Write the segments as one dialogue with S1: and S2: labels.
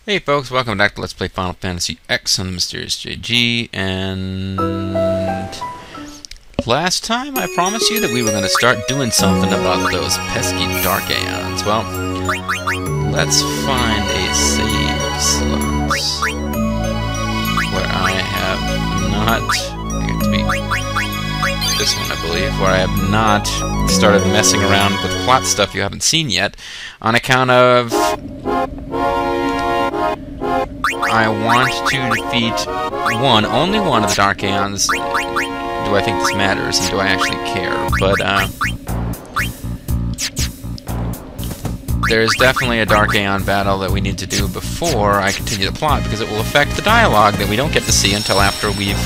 S1: Hey folks, welcome back to Let's Play Final Fantasy X on the Mysterious JG, and last time I promised you that we were going to start doing something about those pesky Dark Aeons. Well, let's find a save slot where I have not, I get to be this one I believe, where I have not started messing around with plot stuff you haven't seen yet, on account of I want to defeat only one of the Dark Aeons. Do I think this matters, and do I actually care? But, there's definitely a Dark Aeon battle that we need to do before I continue the plot, because it will affect the dialogue that we don't get to see until after we've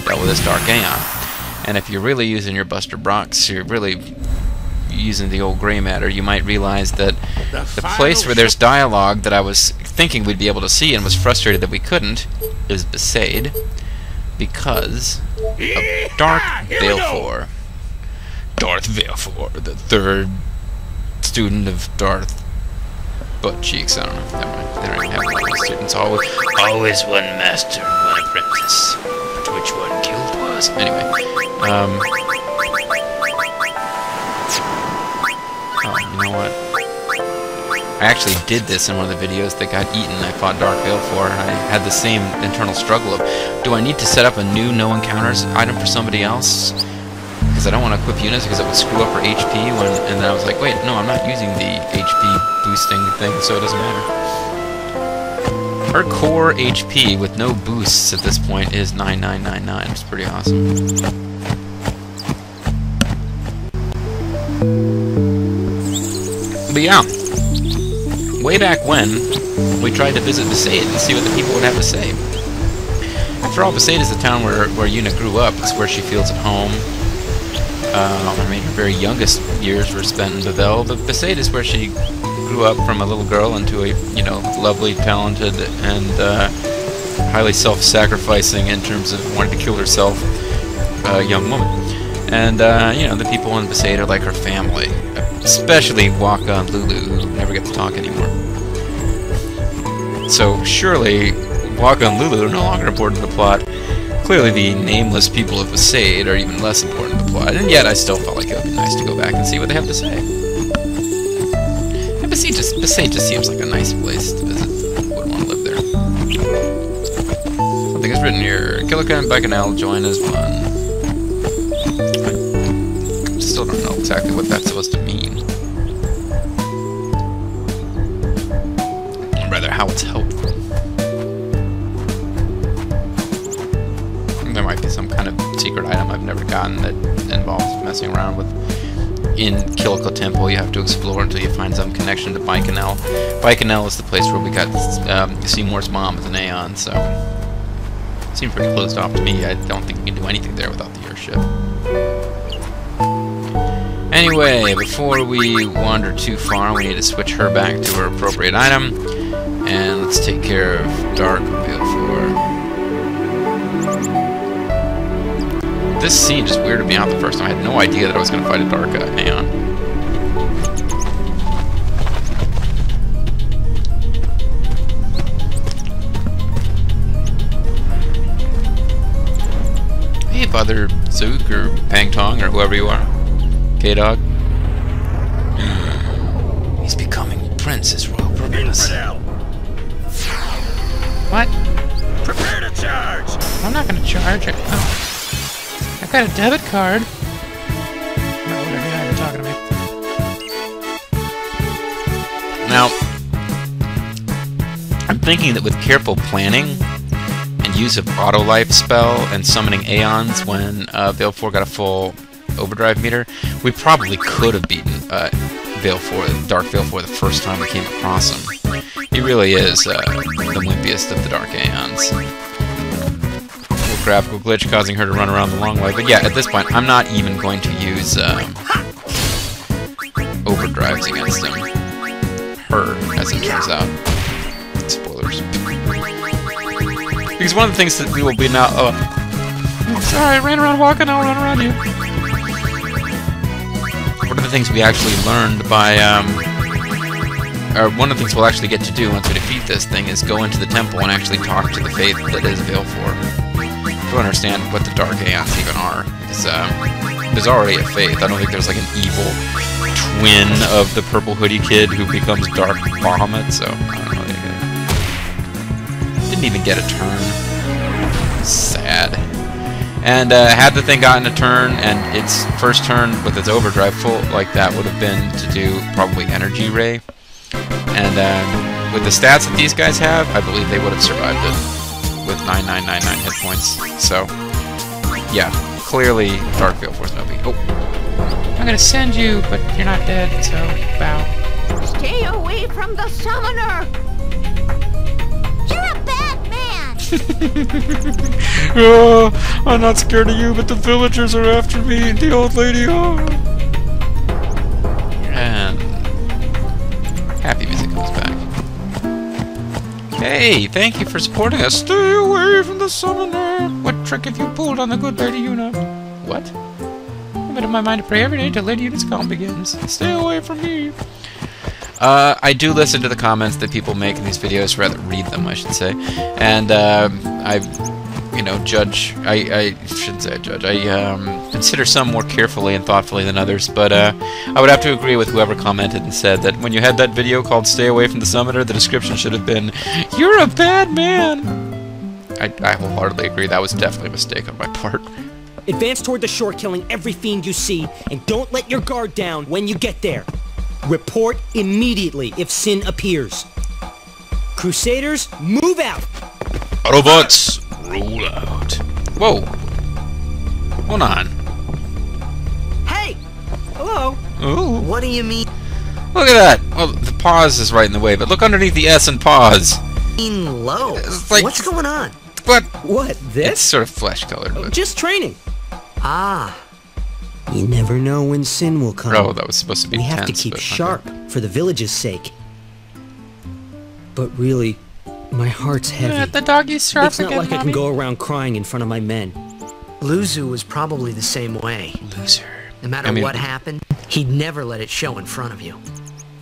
S1: dealt with this Dark Aeon. And if you're really using your Buster Brocks, you're really using the old gray matter, you might realize that the place where there's dialogue that I was thinking we'd be able to see and was frustrated that we couldn't is Besaid, because of Dark Valefor. Darth Valefor, the third student of Darth Butt Cheeks. I don't know. Never mind. They don't even have one of those students. Always one master, one apprentice. But which one killed was? Anyway, you know what? I actually did this in one of the videos that got eaten. I fought Dark Valefor, and I had the same internal struggle of, do I need to set up a new no encounters item for somebody else? Because I don't want to equip units because it would screw up her HP, and then I was like, wait, no, I'm not using the HP boosting thing, so it doesn't matter. Her core HP with no boosts at this point is 9999. It's pretty awesome. But yeah, way back when, we tried to visit Besaid and see what the people would have to say. After all, Besaid is the town where Yuna grew up. It's where she feels at home. I mean, her very youngest years were spent in Bavel, but Besaid is where she grew up from a little girl into a, you know, lovely, talented, and highly self-sacrificing in terms of wanting to kill herself young woman. And, you know, the people in Besaid are like her family. Especially Waka and Lulu, who never get to talk anymore. So, surely, Waka and Lulu are no longer important to the plot. Clearly, the nameless people of Besaid are even less important to the plot, and yet I still felt like it would be nice to go back and see what they have to say. And Besaid just seems like a nice place to visit. I wouldn't want to live there. Something is written here. Kilika and Bacchanal join as one. I still don't know exactly what that's supposed to mean. Or rather, how it's helpful. There might be some kind of secret item I've never gotten that involves messing around with. In Kilika Temple, you have to explore until you find some connection to Bacchanal. Bacchanal is the place where we got Seymour's mom as an Aeon, so it seemed pretty closed off to me. I don't think we can do anything there without the airship. Anyway, before we wander too far, we need to switch her back to her appropriate item, and let's take care of Dark Valefor. This scene just weirded me out the first time. I had no idea that I was going to fight a Dark Aeon. Hey, Father Zook, or Pangtong, or whoever you are. K-Dog. He's becoming Prince, his royal purpose. What?
S2: Prepare to charge!
S1: I'm not going to charge it. Oh. I've got a debit card. Well, whatever, you're talking to me. Now, I'm thinking that with careful planning and use of auto-life spell and summoning Aeons when Valefor got a full overdrive meter, we probably could have beaten Valefor, Dark Valefor, the first time we came across him. He really is the wimpiest of the Dark Aeons. Graphical glitch causing her to run around the long way, but yeah, at this point, I'm not even going to use overdrives against him. Her, as it turns out. Spoilers. Because one of the things that we will be now. Oh, sorry, I ran around walking, I'll run around you. One of the things we actually learned by or one of the things we'll actually get to do once we defeat this thing is go into the temple and actually talk to the faith that is Valefor. To understand what the Dark Aeons even are. There's already a faith. I don't think there's like an evil twin of the purple hoodie kid who becomes Dark Bahamut, so I don't know. Didn't even get a turn. Sad. And had the thing gotten a turn, and its first turn with its overdrive full like that would have been to do probably Energy Ray. And with the stats that these guys have, I believe they would have survived it with 9999 hit points. So, yeah, clearly Dark Valefor's no beat. Oh, I'm gonna send you, but you're not dead, so bow.
S3: Stay away from the summoner! You're a bad man!
S1: Oh, I'm not scared of you, but the villagers are after me, the old lady, oh. And happy music comes back. Hey, thank you for supporting us. Stay away from the summoner. What trick have you pulled on the good Lady Una? What? I made up my mind to pray every day till Lady Una's calm begins. Stay away from me. I do listen to the comments that people make in these videos, rather read them, I should say. And I judge. I shouldn't say I judge. I consider some more carefully and thoughtfully than others. But I would have to agree with whoever commented and said that when you had that video called "Stay Away from the Summoner," the description should have been, "You're a bad man." I wholeheartedly agree. That was definitely a mistake on my part.
S4: Advance toward the shore, killing every fiend you see, and don't let your guard down when you get there. Report immediately if Sin appears. Crusaders, move out!
S1: Autobots, roll out. Whoa. Hold on.
S4: Hey! Hello?
S1: Ooh.
S4: What do you mean?
S1: Look at that. Well, the pause is right in the way, but look underneath the S and pause.
S4: Low.
S1: It's like,
S4: what's going on?
S1: What?
S4: What,
S1: It's
S4: this?
S1: sort of flesh-colored, but...
S4: Just training. Ah. You never know when Sin will come.
S1: Oh, that was supposed to be
S4: We
S1: tense,
S4: have to keep
S1: but
S4: sharp for the village's sake. But really, my heart's heavy.
S1: the doggy's sharp
S4: It's not
S1: again,
S4: like I
S1: Mommy.
S4: can go around crying in front of my men.
S5: Luzu was probably the same way.
S1: Loser.
S5: No matter what happened, he'd never let it show in front of you.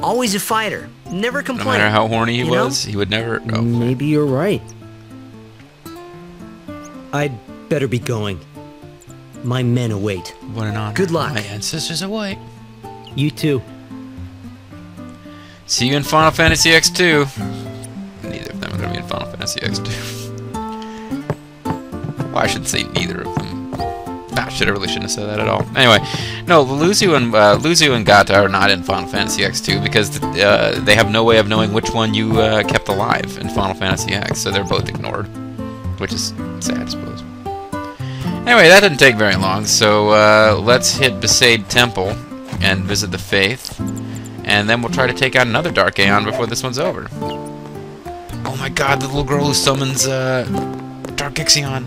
S5: Always a fighter, never
S1: No
S5: complained.
S1: matter how horny he
S5: You know?
S1: was, he would never... Oh.
S4: Maybe you're right. I'd better be going. My men await.
S1: What an honor.
S5: Good luck.
S1: My ancestors await.
S4: You too.
S1: See you in Final Fantasy X2. Neither of them are going to be in Final Fantasy X2. Well, I shouldn't say neither of them. Ah, shit, I really shouldn't have said that at all. Anyway, no, Luzu and Gata are not in Final Fantasy X2 because they have no way of knowing which one you kept alive in Final Fantasy X, so they're both ignored. Which is sad, I suppose. Anyway, that didn't take very long, so let's hit Besaid Temple and visit the Faith, and then we'll try to take out another Dark Aeon before this one's over. Oh my god, the little girl who summons Dark Ixion.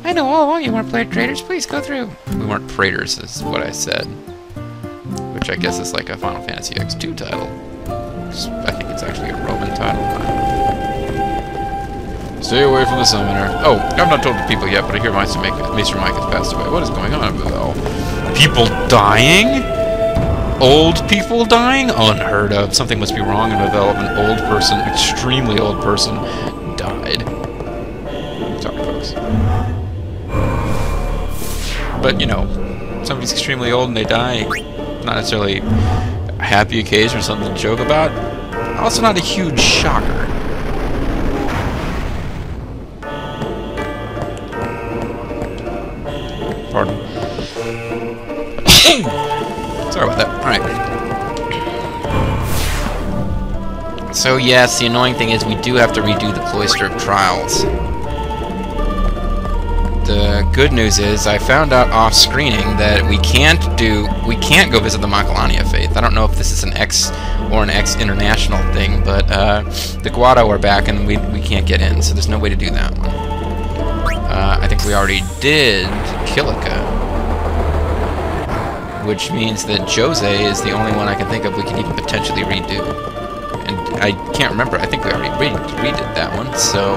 S1: I know all along you weren't player traders, please go through. We weren't praetors, is what I said. Which I guess is like a Final Fantasy X2 title. I think it's actually a Roman title. Stay away from the summoner. Oh, I've not told the people yet, but I hear Maester Mike has passed away. What is going on over there? People dying? Old people dying? Unheard of. Something must be wrong in development. An old person, extremely old person, died. Sorry, folks. But, you know, somebody's extremely old and they die. Not necessarily a happy occasion or something to joke about. Also not a huge shocker. Pardon. Sorry about that. Alright. So yes, the annoying thing is we do have to redo the Cloister of Trials. The good news is I found out off screening that we can't go visit the Makalania Faith. I don't know if this is an X or an X international thing, but the Guado are back and we can't get in, so there's no way to do that one. I think we already did Kilika, which means that Jose is the only one I can think of we can even potentially redo. And I can't remember, I think we already redid that one, so,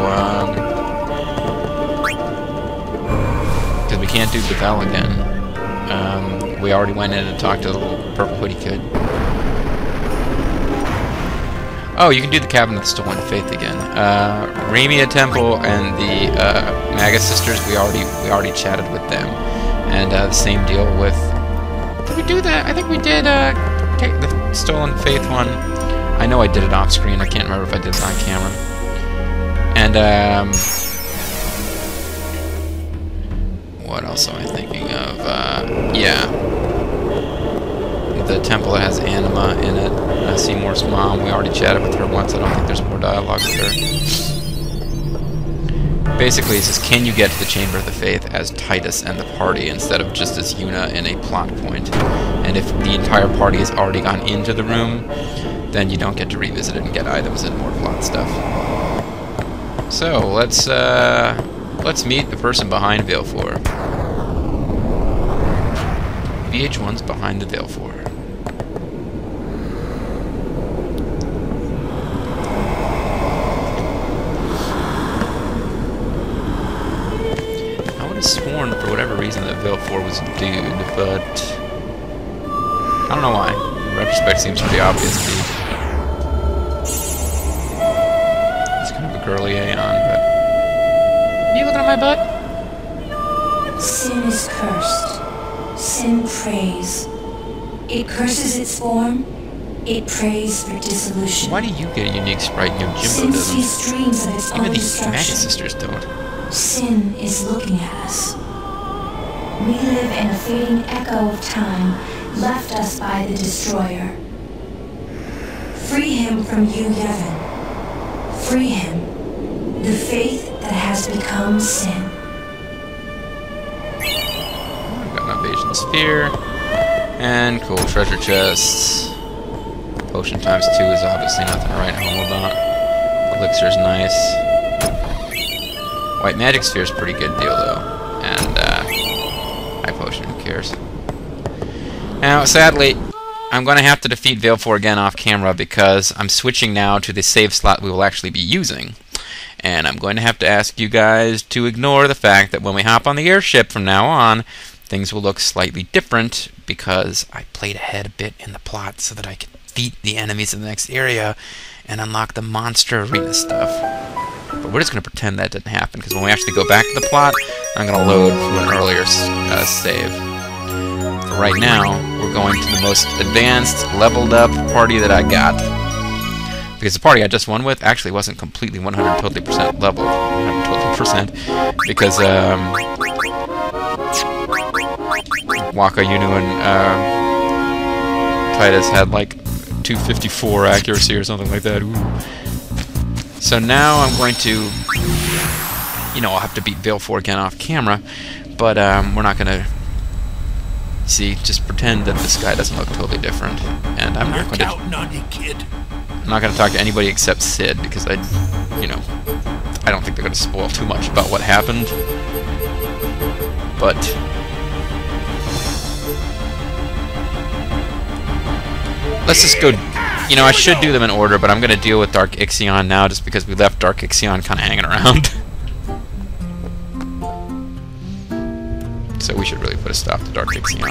S1: because we can't do Bethel again. We already went in and talked to the little purple hoodie kid. Oh, you can do the Cabin of the Stolen Faith again. Ramia Temple and the Magus Sisters, we already chatted with them. And the same deal with... Did we do that? I think we did the Stolen Faith one. I know I did it off screen. I can't remember if I did it on camera. And what else am I thinking of? Yeah. The temple that has Anima in it. Seymour's mom. We already chatted with her once. I don't think there's more dialogue with her. Basically, it says, can you get to the Chamber of the Faith as Titus and the party instead of just as Yuna in a plot point? And if the entire party has already gone into the room, then you don't get to revisit it and get items and more plot stuff. So, let's meet the person behind Valefor. VH1's behind the Valefor. Sworn for whatever reason that Valefor was a dude, but I don't know why. In retrospect, seems pretty obvious to me. It's kind of a girly Aeon, but are you looking at my butt?
S6: Sin is cursed. Sin prays. It curses its form. It prays for dissolution.
S1: Why do you get a unique sprite and Jimbo
S6: Sin
S1: doesn't?
S6: sees dreams of its
S1: Even
S6: own
S1: the
S6: destruction.
S1: Magus Sisters don't.
S6: Sin is looking at us. We live in a fading echo of time left us by the Destroyer. Free him from you, Yevon. Free him. The faith that has become sin.
S1: I've got an Invasion Sphere. And cool treasure chests. Potion times 2 is obviously nothing to write home about. Elixir's nice. White Magic Sphere is a pretty good deal, though. And, High Potion, who cares? Now, sadly, I'm going to have to defeat Valefor again off camera because I'm switching now to the save slot we will actually be using. And I'm going to have to ask you guys to ignore the fact that when we hop on the airship from now on, things will look slightly different because I played ahead a bit in the plot so that I could defeat the enemies in the next area and unlock the monster arena stuff. But we're just going to pretend that didn't happen, because when we actually go back to the plot, I'm going to load to an earlier save. For right now, we're going to the most advanced, leveled up party that I got. Because the party I just won with actually wasn't completely 100% leveled. 100%. Because, Waka, Yunu, and Titus had like 254 accuracy or something like that. Ooh. So now I'm going to, I'll have to beat Valefor again off camera, but we're not going to, just pretend that this guy doesn't look totally different. And I'm not going to, I'm not going to talk to anybody except Sid, because I don't think they're going to spoil too much about what happened. But let's just go. I should do them in order, but I'm going to deal with Dark Ixion now just because we left Dark Ixion kind of hanging around. So we should really put a stop to Dark Ixion.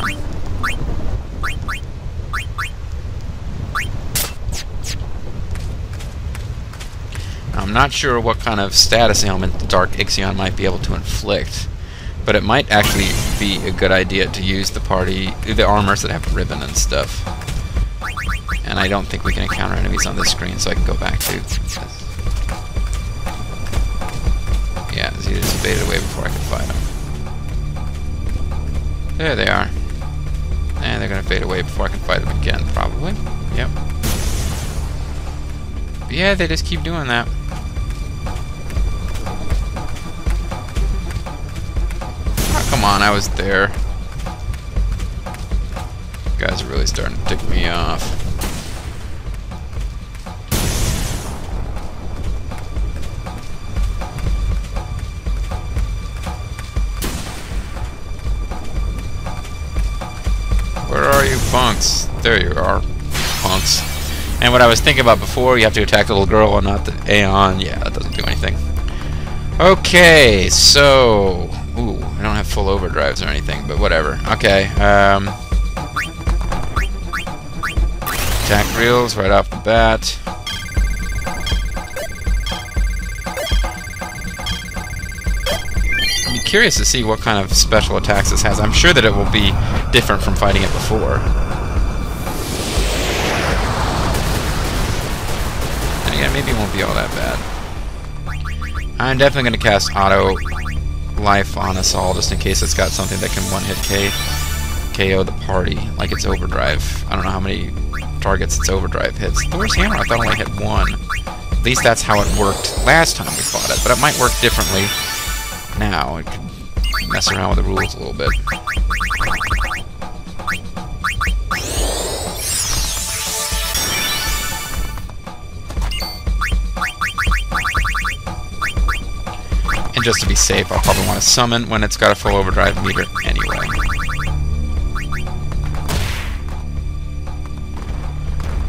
S1: I'm not sure what kind of status ailment Dark Ixion might be able to inflict, but it might actually be a good idea to use the armors that have ribbon and stuff. And I don't think we can encounter enemies on this screen, so I can go back to... Yeah, Z just faded away before I could fight them. There they are. And they're going to fade away before I can fight them again, probably. Yep. But yeah, they just keep doing that. Oh, come on, I was there. You guys are really starting to tick me off. Where are you, punks? There you are, punks. And what I was thinking about before, you have to attack the little girl and not the Aeon. Yeah, that doesn't do anything. Okay, so... Ooh, I don't have full overdrives or anything, but whatever. Okay, attack reels right off the bat. curious to see what kind of special attacks this has. I'm sure that it will be different from fighting it before. And again, maybe it won't be all that bad. I'm definitely going to cast Auto Life on us all, just in case it's got something that can one-hit KO the party, like its Overdrive. I don't know how many targets its Overdrive hits. Thor's Hammer, I thought only hit one. At least that's how it worked last time we fought it, but it might work differently now. It could mess around with the rules a little bit. And just to be safe, I'll probably want to summon when it's got a full Overdrive meter anyway.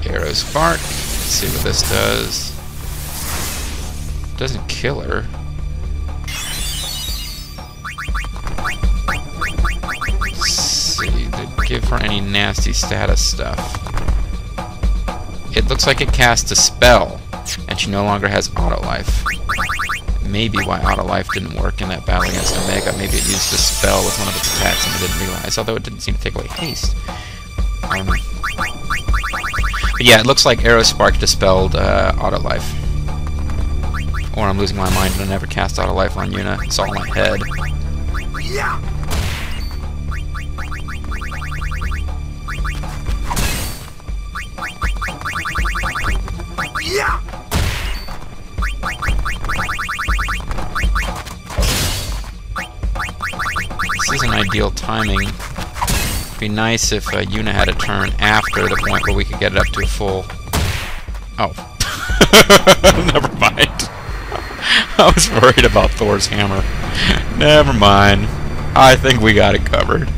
S1: Arrow Spark. Let's see what this does. Doesn't kill her. Let's see. Did it give her any nasty status stuff? It looks like it cast a spell, and she no longer has Auto Life. Maybe why Auto Life didn't work in that battle against Omega. Maybe it used a spell with one of its attacks and I didn't realize, although it didn't seem to take away haste. But yeah, it looks like Arrow Spark dispelled Auto Life. Or I'm losing my mind and I never cast Auto Life on Yuna. It's all in my head.
S2: Yeah. Yeah.
S1: This isn't ideal timing. It'd be nice if Yuna had a turn after the point where we could get it up to a full... Oh. Never mind. I was worried about Thor's Hammer. Never mind. I think we got it covered.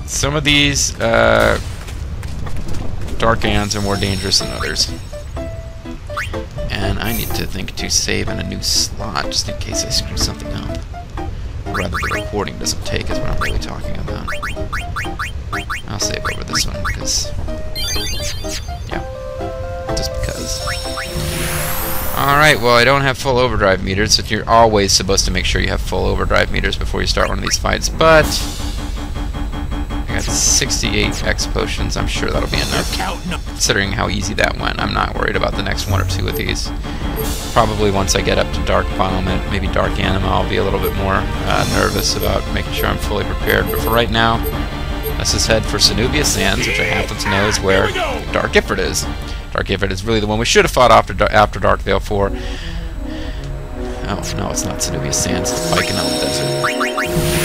S1: Some of these Dark Aeons are more dangerous than others. And I need to think to save in a new slot, just in case I screw something up. Rather, the recording doesn't take is what I'm really talking about. I'll save over this one, because... yeah. Just because. Alright, well, I don't have full Overdrive meters, so you're always supposed to make sure you have full Overdrive meters before you start one of these fights, but... I got 68 X potions. I'm sure that'll be enough. Considering how easy that went, I'm not worried about the next one or two of these. Probably once I get up to Dark Parliament, maybe Dark Anima, I'll be a little bit more nervous about making sure I'm fully prepared. But for right now, let's just head for Cenubia Sands, which I happen to know is where Dark Ifrit is. Dark Ifrit is really the one we should have fought after Dark Valefor. Oh, no, it's not Cenubia Sands, it's Baikonur Desert. I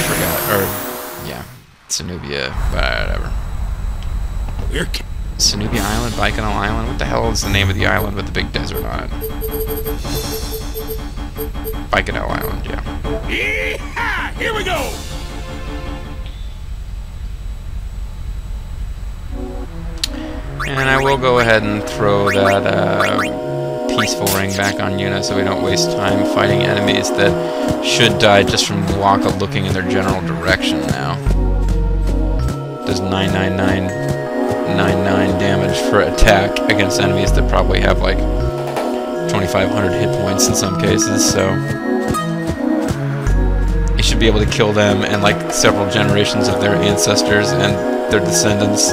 S1: forgot. Or, yeah. Cenubia, whatever. Cenubia Island, Baikonur Island. What the hell is the name of the island with the big desert on it? Baikonur Island, yeah.
S2: Yeehaw! Here we go.
S1: And I will go ahead and throw that peaceful ring back on Yuna so we don't waste time fighting enemies that should die just from the walk of looking in their general direction now. Does 99999 damage for attack against enemies that probably have like 2,500 hit points in some cases, so you should be able to kill them and like several generations of their ancestors and their descendants,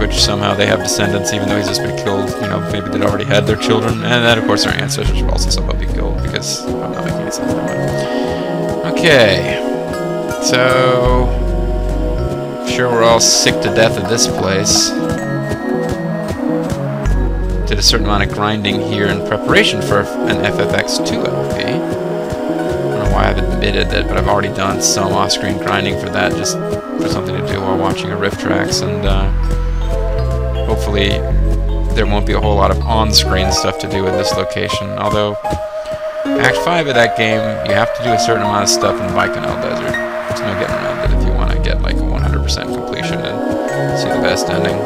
S1: which somehow they have descendants even though he's just been killed. You know, maybe they'd already had their children, and then of course their ancestors will also somehow be killed because I'm not making any sense that way. Okay, so I'm sure we're all sick to death of this place. Did a certain amount of grinding here in preparation for an FFX2 LP. I don't know why I've admitted that, but I've already done some off-screen grinding for that, just for something to do while watching a Rift Tracks, and hopefully there won't be a whole lot of on-screen stuff to do in this location, although Act 5 of that game, you have to do a certain amount of stuff in Baikonur Desert. There's no getting around it if you want to get like a 100% completion and see the best ending.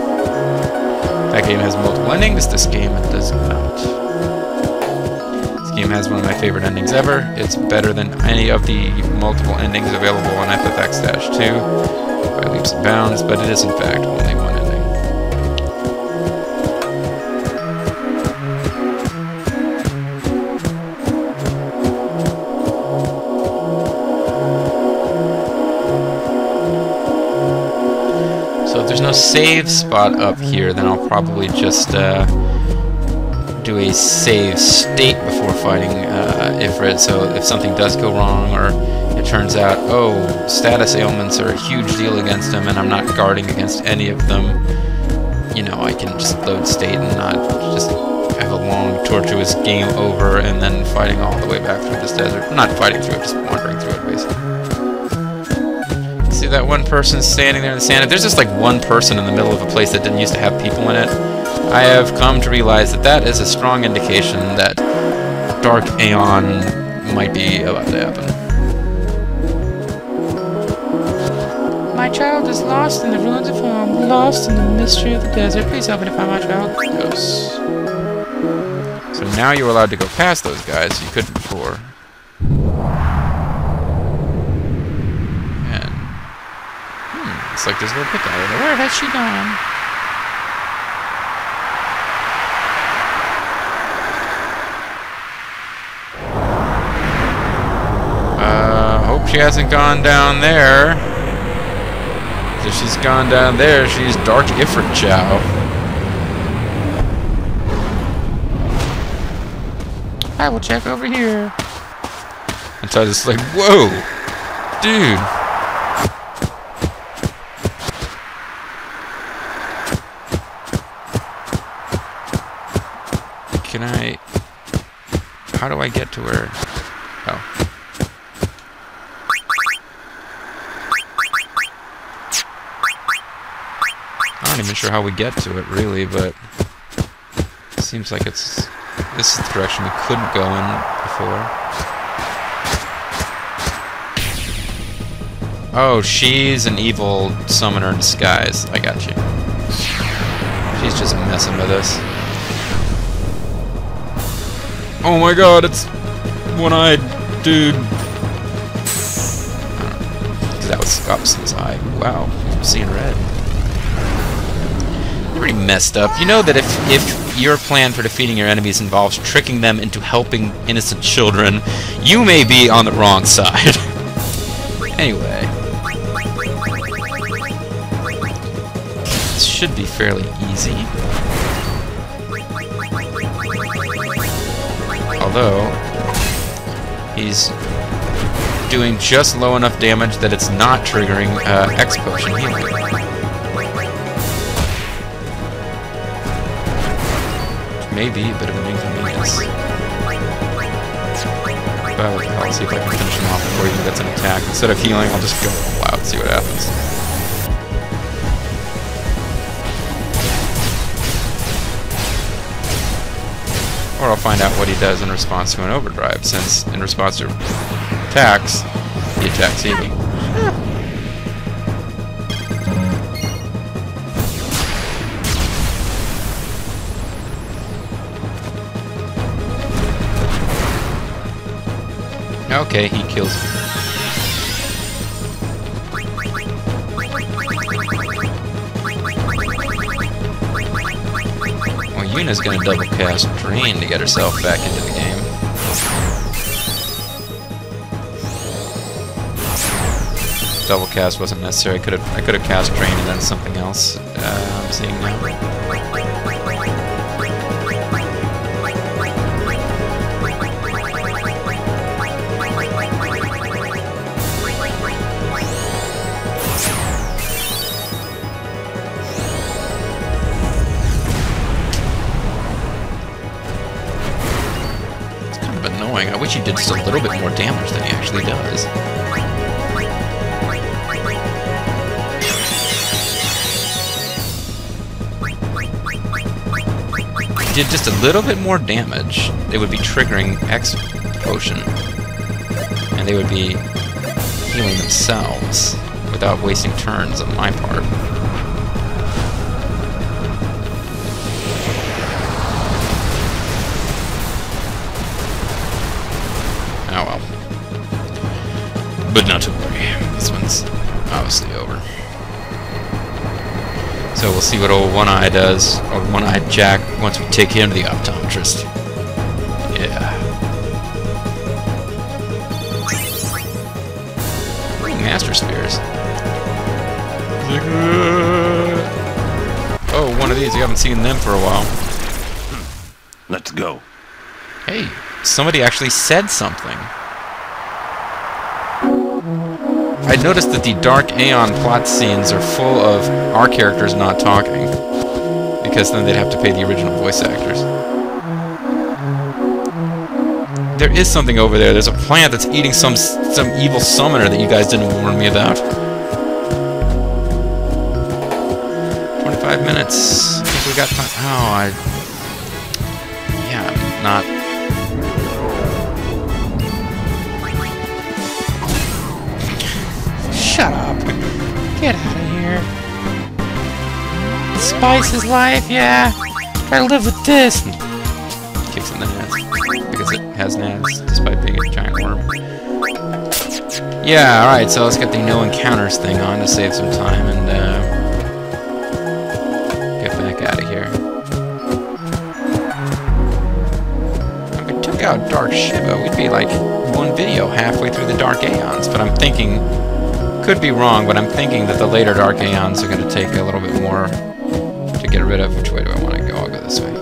S1: That game has multiple endings, this game does not. This game has one of my favorite endings ever. It's better than any of the multiple endings available on FFX-2 by leaps and bounds, but it is in fact only one ending. if there's no save spot up here, then I'll probably just do a save state before fighting Ifrit, so if something does go wrong, or it turns out, oh, status ailments are a huge deal against him, and I'm not guarding against any of them, you know, I can just load state and not just have a long, tortuous game over, and then fighting all the way back through this desert. Not fighting through it, just wandering through it, basically. See that one person standing there in the sand? If there's just like one person in the middle of a place that didn't used to have people in it, I have come to realize that that is a strong indication that Dark Aeon might be about to happen. My child is lost in the ruins of home, lost in the mystery of the desert. Please help me to find my child. Yes. So now you're allowed to go past those guys. You couldn't before. And looks like there's a little pick out of there. Where has she gone? Hope she hasn't gone down there. If she's gone down there, she's Dark Ifrit Chow. I will check over here. And so I was like, whoa! Dude! Can I... How do I get to her? Oh. I'm not even sure how we get to it, really, but it seems like it's... This is the direction we couldn't go in before. Oh, she's an evil summoner in disguise. I got you. She's just messing with us. Oh my god, it's one-eyed dude. Because that was Opson's eye. Wow, I'm seeing red. Pretty messed up. You know that if your plan for defeating your enemies involves tricking them into helping innocent children, you may be on the wrong side. Anyway. This should be fairly easy. Although, he's doing just low enough damage that it's not triggering X potion healing. Maybe a bit of an inconvenience. But I'll see if I can finish him off before he gets an attack. Instead of healing, I'll just go all out and see what happens. Or I'll find out what he does in response to an overdrive, since in response to attacks, he attacks healing. Okay, he kills you. Well, Yuna's gonna double cast Drain to get herself back into the game. Double cast wasn't necessary. I could have cast Drain and then something else. I'm seeing now. I wish he did just a little bit more damage than he actually does. If he did just a little bit more damage, they would be triggering X potion. And they would be healing themselves without wasting turns on my part. Oh well. But not to worry. This one's obviously over. So we'll see what old One-Eye does, or One-Eyed Jack, once we take him to the optometrist. Yeah. Master Spears. one of these. We haven't seen them for a while.
S2: Let's go.
S1: Hey, somebody actually said something. I noticed that the Dark Aeon plot scenes are full of our characters not talking, because then they'd have to pay the original voice actors. There is something over there. There's a plant that's eating some evil summoner that you guys didn't warn me about. 25 minutes. I think we got time. Oh, yeah, I'm not. Shut up. Get out of here. Spice is life, yeah. Gotta live with this. Kicks in the nads. Because it has nads, despite being a giant worm. Yeah, alright, so let's get the no encounters thing on to save some time and get back out of here. If we took out Dark Shiva, we'd be like one video halfway through the Dark Aeons, but I'm thinking, could be wrong, but I'm thinking that the later Dark Aeons are going to take a little bit more to get rid of. Which way do I want to go? I'll go this way.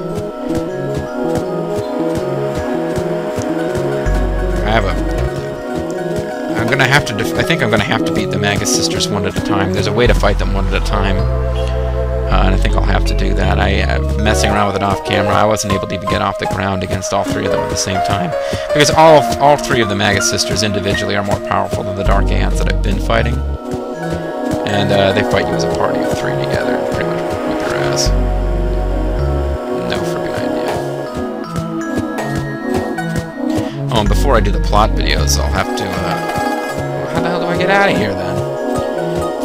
S1: I'm gonna have to. I think I'm gonna have to beat the Magus Sisters one at a time. There's a way to fight them one at a time, and I think I'll have to do that. Messing around with it off camera, I wasn't able to even get off the ground against all three of them at the same time, because all three of the Magus Sisters individually are more powerful than the Dark Aeons that I've been fighting, and they fight you as a party of three together, and pretty much whip your ass. No friggin' idea. Oh, and before I do the plot videos, I'll have to. How the hell do I get out of here then?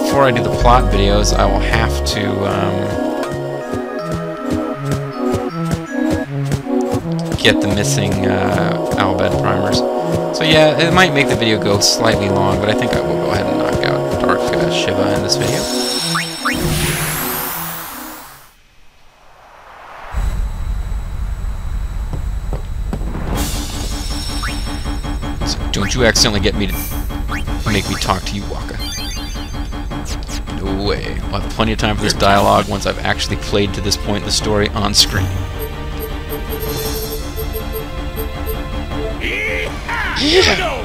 S1: Before I do the plot videos, I will have to get the missing Albed primers. So yeah, it might make the video go slightly long, but I think I will go ahead and knock out Dark Shiva in this video. So don't you accidentally get me to make me talk to you, Waka. No way. I'll have plenty of time for this dialogue once I've actually played to this point in the story on screen.
S2: Here we go!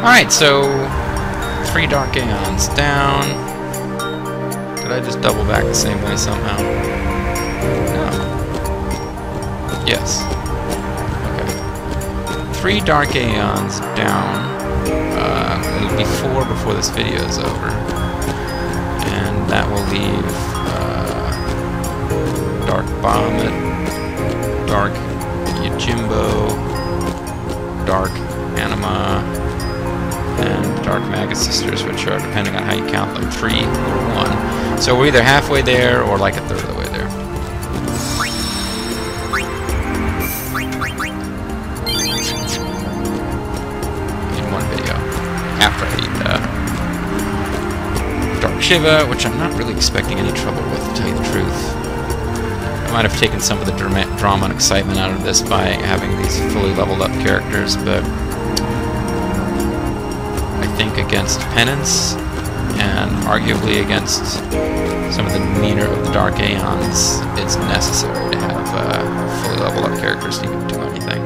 S1: Alright, so 3 Dark Aeons down. Did I just double back the same way somehow? No. Yes. Okay. 3 Dark Aeons down. It'll be 4 before this video is over. And that will leave Dark Bahamut, Dark Yojimbo, Dark Anima, and Dark Magus Sisters, which are, depending on how you count them, 3 or 1. So we're either halfway there or like a third of the way there. In one video. After I beat Dark Shiva, which I'm not really expecting any trouble with, to tell you the truth. I might have taken some of the drama and excitement out of this by having these fully leveled up characters, but I think against Penance, and arguably against some of the demeanor of the Dark Aeons, it's necessary to have fully leveled up characters to even do anything.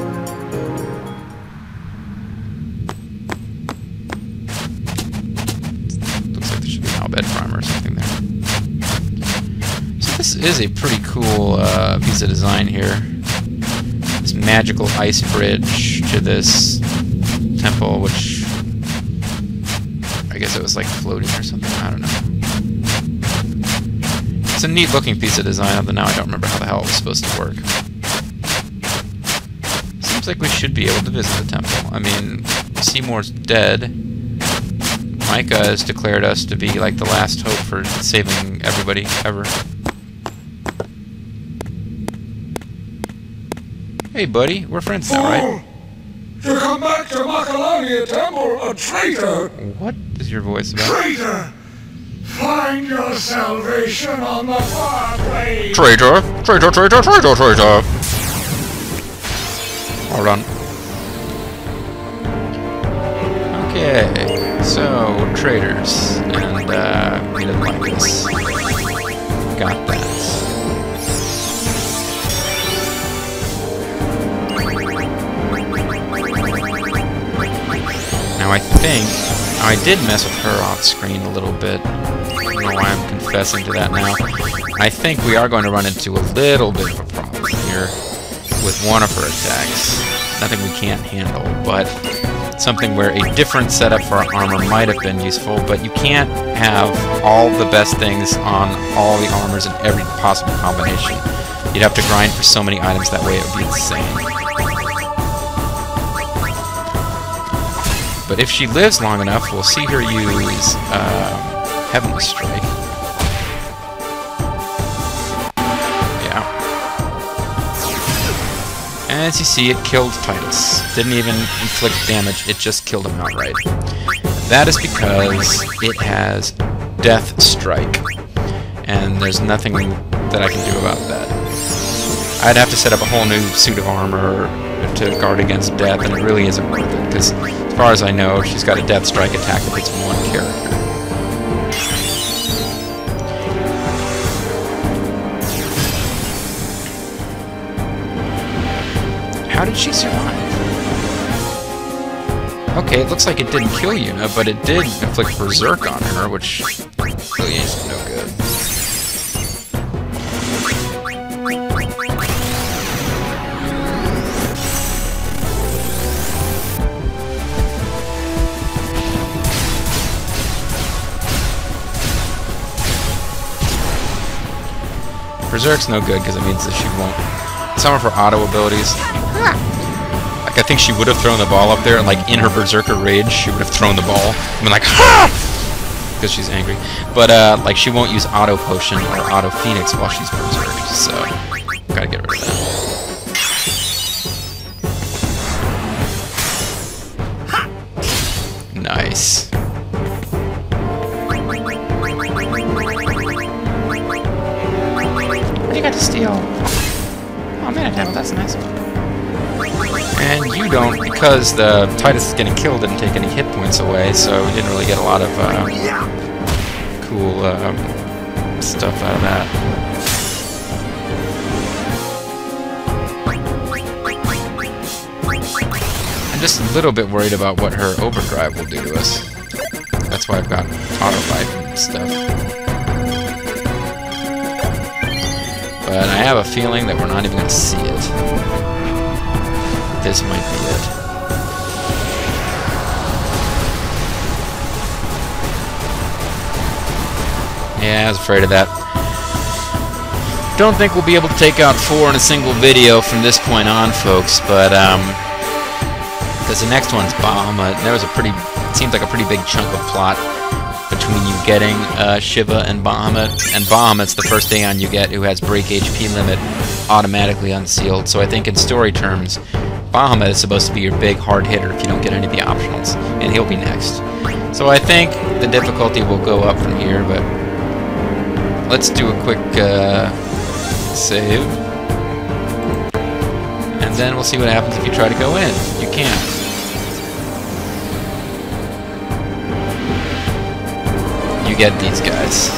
S1: Looks like there should be an Albed primer or something there. So this is a pretty cool piece of design here. This magical ice bridge to this temple, which I guess it was like floating or something, I don't know. It's a neat looking piece of design, although now I don't remember how the hell it was supposed to work. Seems like we should be able to visit the temple. I mean, Seymour's dead. Micah has declared us to be like the last hope for saving everybody, ever. Hey buddy, we're friends now, right?
S7: To come back to Makalania Temple, a traitor!
S1: What is your voice about?
S7: Traitor! Find your salvation on the far blade!
S1: Traitor! Traitor, traitor, traitor, traitor! Hold on. Okay, so we're traitors, and we didn't like this. Got that. Now I think I did mess with her off screen a little bit. I don't know why I'm confessing to that now. I think we are going to run into a little bit of a problem here with one of her attacks. Nothing we can't handle, but something where a different setup for our armor might have been useful, but you can't have all the best things on all the armors in every possible combination. You'd have to grind for so many items, that way it would be insane. But if she lives long enough, we'll see her use Heavenly Strike. Yeah. And as you see, it killed Titus. Didn't even inflict damage, it just killed him outright. That is because it has Death Strike. And there's nothing that I can do about that. I'd have to set up a whole new suit of armor to guard against death, and it really isn't worth it, because as far as I know, she's got a Death Strike attack that hits one character. How did she survive? Okay, it looks like it didn't kill Yuna, but it did inflict Berserk on her, which really is no good. Berserk's no good because it means that she won't. Some of her auto abilities, like I think she would have thrown the ball up there, and like in her Berserker rage, she would have thrown the ball and been like, ha! Because she's angry. But like she won't use auto potion or auto phoenix while she's berserked, so gotta get rid of that. Nice. You got to steal. Oh man, well, that's nice. And you don't, because the Titus is getting killed, didn't take any hit points away, so we didn't really get a lot of cool stuff out of that. I'm just a little bit worried about what her overdrive will do to us. That's why I've got auto life and stuff. But I have a feeling that we're not even going to see it. This might be it. Yeah, I was afraid of that. Don't think we'll be able to take out 4 in a single video from this point on, folks, but, because the next one's Bahamut, and there was a pretty, it seems like a pretty big chunk of plot between you getting Shiva and Bahamut, and Bahamut's the first Aeon you get who has break HP limit automatically unsealed, so I think in story terms, Bahamut is supposed to be your big hard hitter if you don't get any of the optionals, and he'll be next. So I think the difficulty will go up from here, but let's do a quick save, and then we'll see what happens if you try to go in. You can't. You get these guys.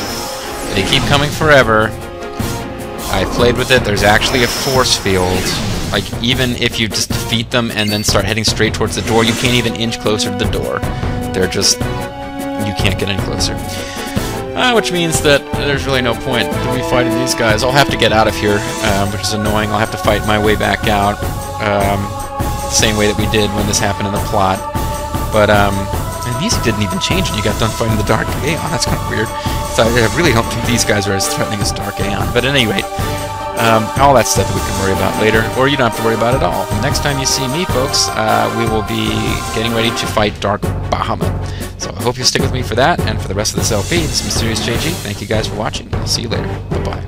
S1: They keep coming forever. I played with it. There's actually a force field. Like, even if you just defeat them and then start heading straight towards the door, you can't even inch closer to the door. They're just... you can't get any closer. Which means that there's really no point to be fighting these guys. I'll have to get out of here, which is annoying. I'll have to fight my way back out. The same way that we did when this happened in the plot. But, and the music didn't even change when you got done fighting the Dark Aeon. That's kind of weird. So I really don't think these guys are as threatening as Dark Aeon. But at any rate, all that stuff that we can worry about later, or you don't have to worry about it at all. Next time you see me, folks, we will be getting ready to fight Dark Bahamut. So I hope you'll stick with me for that, and for the rest of this LP. This is Mysterious JG. Thank you guys for watching. I'll see you later. Bye-bye.